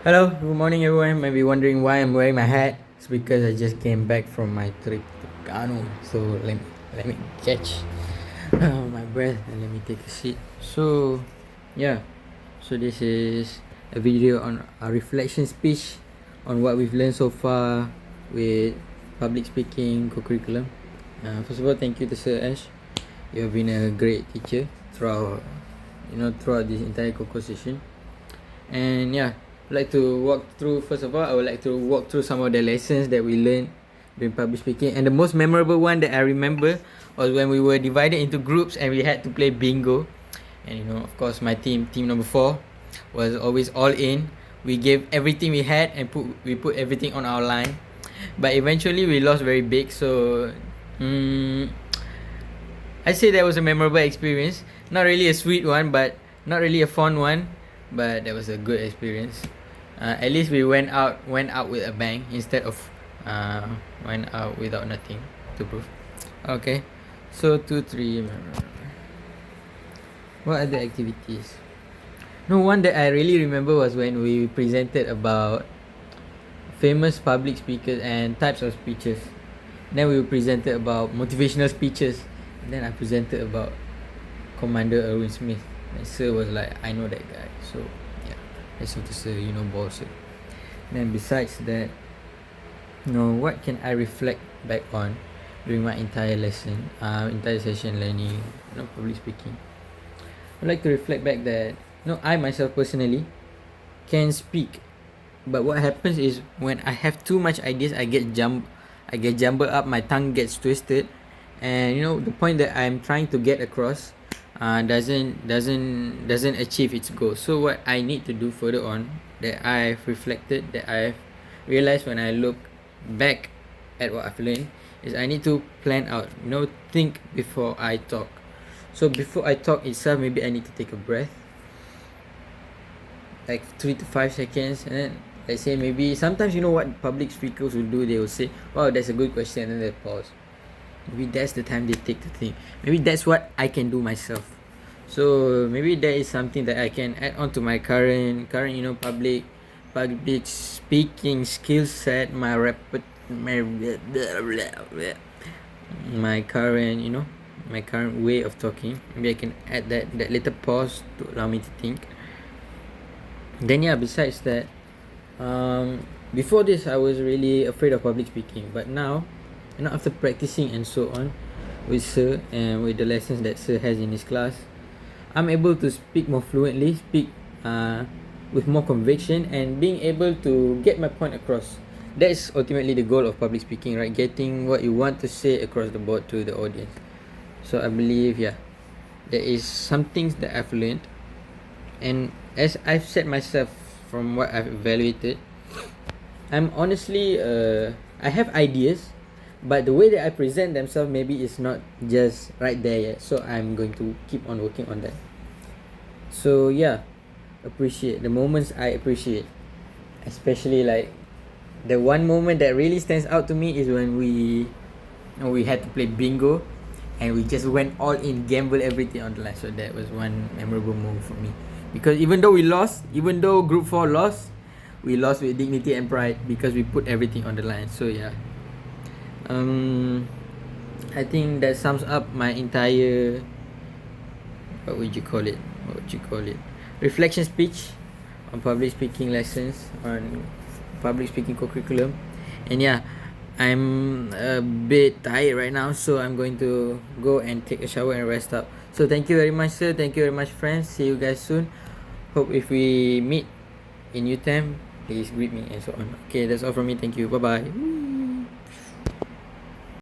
Hello, good morning everyone. Might be wondering why I'm wearing my hat. It's because I just came back from my trip to Kano. So let me catch my breath and let me take a seat. So yeah, so this is a video on a reflection speech on what we've learned so far with public speaking co-curriculum. First of all, thank you to Sir Ash. You have been a great teacher throughout this entire co session. And yeah, I'd like to walk through. First of all, I would like to walk through some of the lessons that we learned during public speaking. And the most memorable one that I remember was when we were divided into groups and we had to play bingo. And of course, my team number 4, was always all in. We gave everything we had and we put everything on our line. But eventually, we lost very big. So I say that was a memorable experience. Not really a sweet one, but not really a fun one. But that was a good experience. At least we went out with a bang instead of went out without nothing to prove. Okay, so 2, 3. What other activities? No, one that I really remember was when we presented about famous public speakers and types of speeches. Then we presented about motivational speeches. And then I presented about Commander Erwin Smith. And Sir was like, I know that guy. So yeah, that's what Sir, boss. Then besides that, what can I reflect back on during my entire session learning, public speaking? I'd like to reflect back that I myself personally can speak, but what happens is when I have too much ideas, I get jumbled up, my tongue gets twisted, and the point that I'm trying to get across doesn't achieve its goal. So what I need to do further on, that I've reflected, that I've realized when I look back at what I've learned, is I need to plan out, think before I talk. So before I talk itself, maybe I need to take a breath, like 3 to 5 seconds, and then let's say maybe sometimes what public speakers will do, they will say, wow, that's a good question, and then they pause. Maybe that's the time they take to think. Maybe that's what I can do myself. So maybe that is something that I can add on to my current public speaking skill set, my current way of talking. Maybe I can add that little pause to allow me to think. Then besides that, before this I was really afraid of public speaking, but now, after practicing and so on with Sir and with the lessons that Sir has in his class, I'm able to speak more fluently, speak with more conviction, and being able to get my point across. That is ultimately the goal of public speaking, right? Getting what you want to say across the board to the audience. So I believe, there is some things that I've learned, and as I've said myself from what I've evaluated, I'm honestly I have ideas, but the way that I present themselves maybe is not just right there yet. So I'm going to keep on working on that. So appreciate the moments I appreciate, especially like the one moment that really stands out to me is when we had to play bingo, and we just went all in, gamble everything on the line. So that was one memorable moment for me, because even though group 4 lost, we lost with dignity and pride because we put everything on the line. So I think that sums up my entire reflection speech on public speaking lessons, on public speaking co-curriculum. And I'm a bit tired right now, so I'm going to go and take a shower and rest up. So thank you very much, Sir. Thank you very much, friends. See you guys soon. Hope if we meet in UTEM, please greet me and so on. Okay, that's all from me. Thank you. Bye bye.